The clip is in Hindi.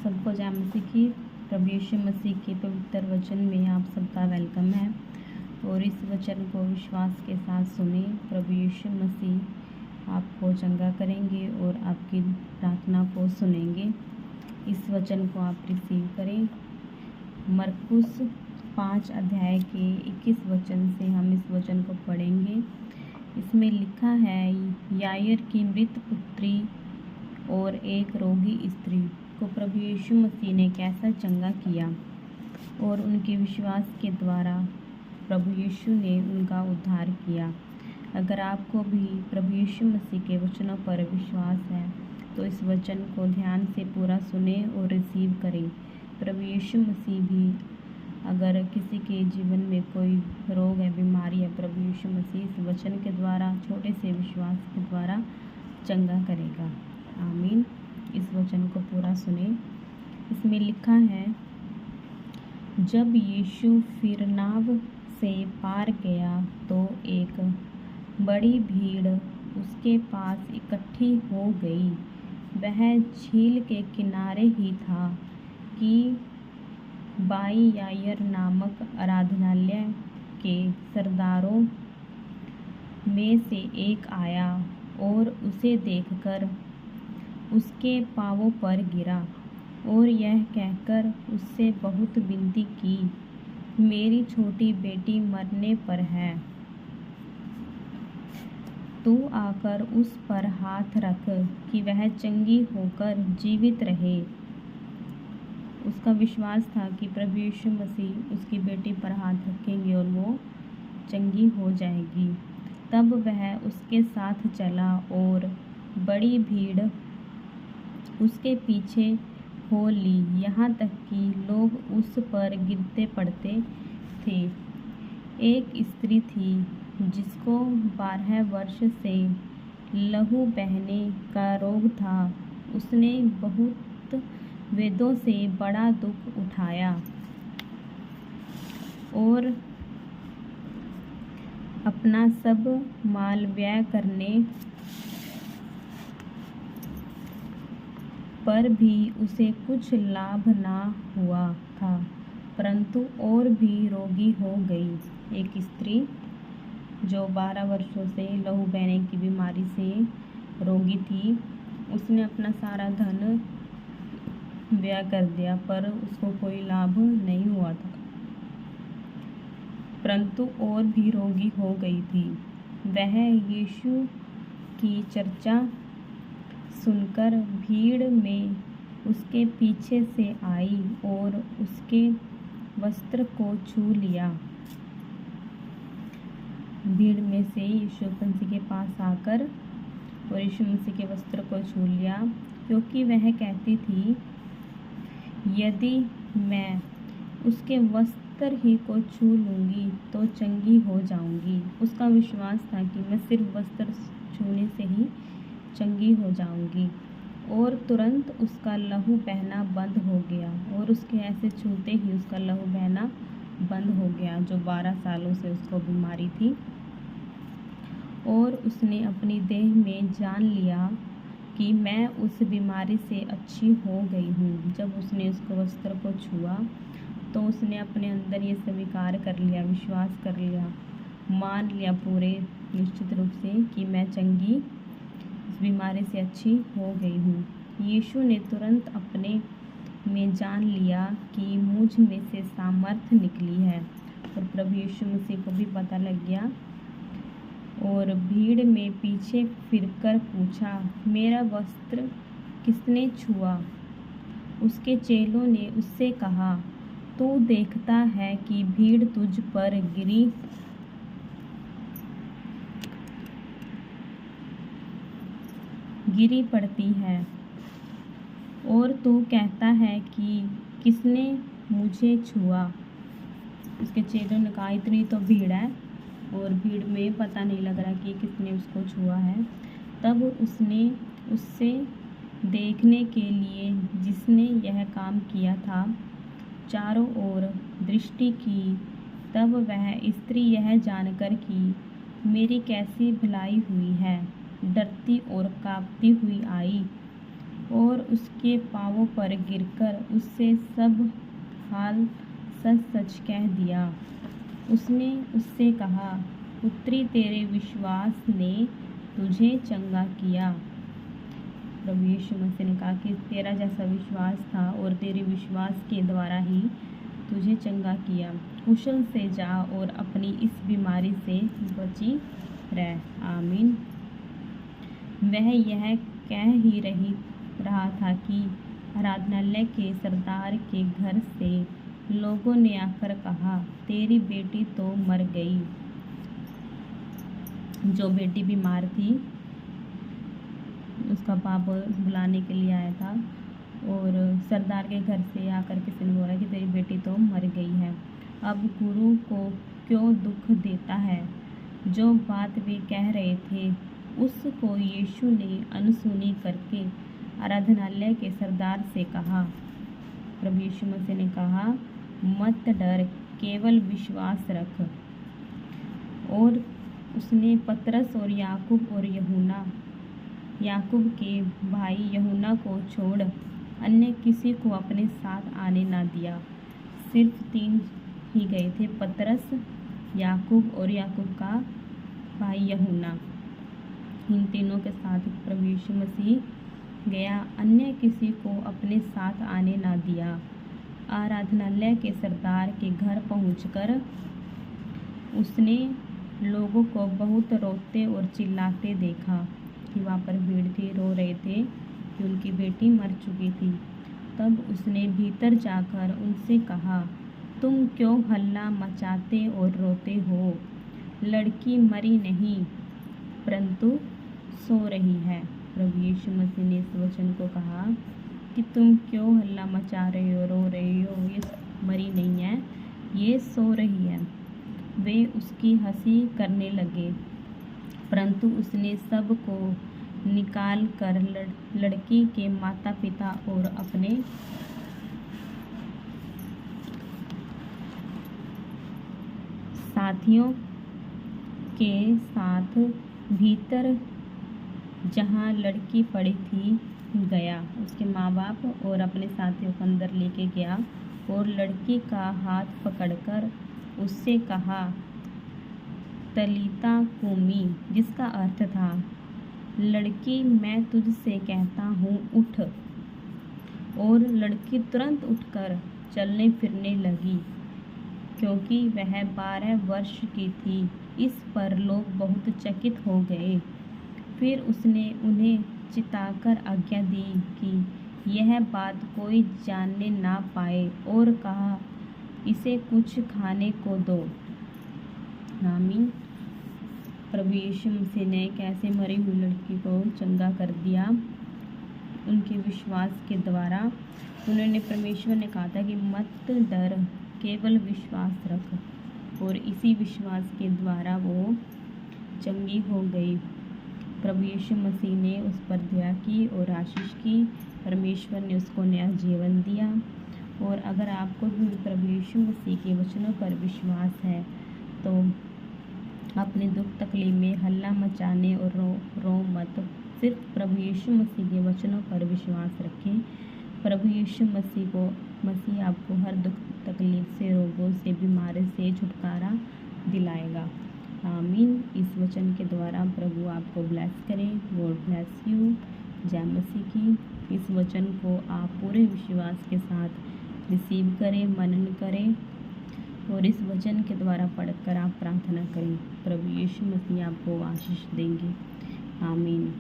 सबको जय मसीह की। प्रभु यीशु मसीह के पवित्र वचन में आप सबका वेलकम है और इस वचन को विश्वास के साथ सुने। प्रभु यीशु मसीह आपको चंगा करेंगे और आपकी प्रार्थना को सुनेंगे। इस वचन को आप रिसीव करें। मरकुस 5 अध्याय के 21 वचन से हम इस वचन को पढ़ेंगे। इसमें लिखा है, यायर की मृत पुत्री और एक रोगी स्त्री को प्रभु यीशु मसीह ने कैसा चंगा किया और उनके विश्वास के द्वारा प्रभु यीशु ने उनका उद्धार किया। अगर आपको भी प्रभु यीशु मसीह के वचनों पर विश्वास है तो इस वचन को ध्यान से पूरा सुने और रिसीव करें। प्रभु यीशु मसीह भी अगर किसी के जीवन में कोई रोग है, बीमारी है, प्रभु यीशु मसीह इस वचन के द्वारा, छोटे से विश्वास के द्वारा चंगा करेगा। आमीन। इस वचन को पूरा सुने। इसमें लिखा है, जब यीशु फिर नाव से पार गया तो एक बड़ी भीड़ उसके पास इकट्ठी हो गई। वह झील के किनारे ही था कि बाई यायर नामक आराधनालय के सरदारों में से एक आया और उसे देखकर उसके पांवों पर गिरा और यह कहकर उससे बहुत विनती की, मेरी छोटी बेटी मरने पर है, तू आकर उस पर हाथ रख कि वह चंगी होकर जीवित रहे। उसका विश्वास था कि प्रभु यीशु मसीह उसकी बेटी पर हाथ रखेंगे और वो चंगी हो जाएगी। तब वह उसके साथ चला और बड़ी भीड़ उसके पीछे हो ली, यहाँ तक कि लोग उस पर गिरते पड़ते थे। एक स्त्री थी जिसको 12 वर्ष से लहू बहने का रोग था। उसने बहुत वेदों से बड़ा दुख उठाया और अपना सब माल व्यय करने पर भी उसे कुछ लाभ ना हुआ था, परंतु और भी रोगी हो गई। एक स्त्री जो 12 वर्षों से लहू बहने की बीमारी से रोगी थी, उसने अपना सारा धन व्यय कर दिया पर उसको कोई लाभ नहीं हुआ था, परंतु और भी रोगी हो गई थी। वह यीशु की चर्चा सुनकर भीड़ में उसके पीछे से आई और उसके वस्त्र को छू लिया। भीड़ में से यीशु मसीह के पास आकर और यीशु मसीह के वस्त्र को छू लिया, क्योंकि वह कहती थी, यदि मैं उसके वस्त्र ही को छू लूँगी तो चंगी हो जाऊँगी। उसका विश्वास था कि मैं सिर्फ वस्त्र छूने से ही चंगी हो जाऊंगी। और तुरंत उसका लहू बहना बंद हो गया और उसके ऐसे छूते ही उसका लहू बहना बंद हो गया, जो 12 सालों से उसको बीमारी थी। और उसने अपनी देह में जान लिया कि मैं उस बीमारी से अच्छी हो गई हूँ। जब उसने उसको वस्त्र को छुआ तो उसने अपने अंदर ये स्वीकार कर लिया, विश्वास कर लिया, मान लिया पूरे निश्चित रूप से कि मैं चंगी इस बीमारी से अच्छी हो गई हूँ। यीशु ने तुरंत अपने में जान लिया कि मुझ में से सामर्थ्य निकली है और प्रभु यीशु मसीह को भी पता लग गया और भीड़ में पीछे फिरकर पूछा, मेरा वस्त्र किसने छुआ? उसके चेलों ने उससे कहा, तू देखता है कि भीड़ तुझ पर गिरी पड़ती है और तू कहता है कि किसने मुझे छुआ? उसके चेलों ने कहा, इतनी तो भीड़ है और भीड़ में पता नहीं लग रहा कि किसने उसको छुआ है। तब उसने उससे देखने के लिए जिसने यह काम किया था चारों ओर दृष्टि की। तब वह स्त्री यह जानकर कि मेरी कैसी भलाई हुई है, डरती और कांपती हुई आई और उसके पाँवों पर गिरकर उससे सब हाल सच सच कह दिया। उसने उससे कहा, पुत्री, तेरे विश्वास ने तुझे चंगा किया। प्रभु यीशु मसीह ने कहा कि तेरा जैसा विश्वास था और तेरे विश्वास के द्वारा ही तुझे चंगा किया। कुशल से जा और अपनी इस बीमारी से बची रह। आमीन। वह यह कह ही रहा था कि आराधनालय के सरदार के घर से लोगों ने आकर कहा, तेरी बेटी तो मर गई। जो बेटी बीमार थी उसका बाप बुलाने के लिए आया था और सरदार के घर से आकर किसी ने बोला कि तेरी बेटी तो मर गई है। अब गुरु को क्यों दुख देता है? जो बात वे कह रहे थे उसको यीशु ने अनसुनी करके आराधनालय के सरदार से कहा। प्रभु यीशु मसीह ने कहा, मत डर, केवल विश्वास रख। और उसने पतरस और याकूब के भाई यूहन्ना को छोड़ अन्य किसी को अपने साथ आने न दिया। सिर्फ 3 ही गए थे, पतरस, याकूब और याकूब का भाई यूहन्ना। इन तीनों के साथ प्रभु यीशु मसीह गया, अन्य किसी को अपने साथ आने न दिया। आराधनालय के सरदार के घर पहुंचकर उसने लोगों को बहुत रोते और चिल्लाते देखा कि वहाँ पर भीड़ थी, रो रहे थे कि उनकी बेटी मर चुकी थी। तब उसने भीतर जाकर उनसे कहा, तुम क्यों हल्ला मचाते और रोते हो? लड़की मरी नहीं परंतु सो रही है। प्रभु यीशु मसीह ने इस वचन को कहा कि तुम क्यों हल्ला मचा रहे हो, रो रहे हो? ये मरी नहीं है, ये सो रही है। वे उसकी हंसी करने लगे, परंतु उसने सबको निकाल कर लड़की के माता पिता और अपने साथियों के साथ भीतर जहाँ लड़की पड़ी थी गया। उसके माँ बाप और अपने साथियों को अंदर लेके गया और लड़की का हाथ पकड़कर उससे कहा, तलीता कूमी, जिसका अर्थ था, लड़की मैं तुझसे कहता हूँ उठ। और लड़की तुरंत उठकर चलने फिरने लगी, क्योंकि वह 12 वर्ष की थी। इस पर लोग बहुत चकित हो गए। फिर उसने उन्हें चिताकर आज्ञा दी कि यह बात कोई जानने ना पाए और कहा, इसे कुछ खाने को दो। आमीन। प्रभु यीशु मसीह ने कैसे मरी हुई लड़की को चंगा कर दिया उनके विश्वास के द्वारा। उन्होंने परमेश्वर ने कहा था कि मत डर, केवल विश्वास रख, और इसी विश्वास के द्वारा वो चंगी हो गई। प्रभु यीशु मसीह ने उस पर दया की और आशीष की। परमेश्वर ने उसको नया जीवन दिया। और अगर आपको भी प्रभु यीशु मसीह के वचनों पर विश्वास है तो अपने दुख तकलीफ में हल्ला मचाने और रो मत। सिर्फ प्रभु यीशु मसीह के वचनों पर विश्वास रखें। प्रभु यीशु मसीह आपको हर दुख तकलीफ से, रोगों से, बीमारी से छुटकारा दिलाएगा। आमीन। इस वचन के द्वारा प्रभु आपको ब्लेस करें। God bless you. जय मसीह की। इस वचन को आप पूरे विश्वास के साथ रिसीव करें, मनन करें और इस वचन के द्वारा पढ़कर आप प्रार्थना करें। प्रभु यीशु मसीह आपको आशीष देंगे। आमीन।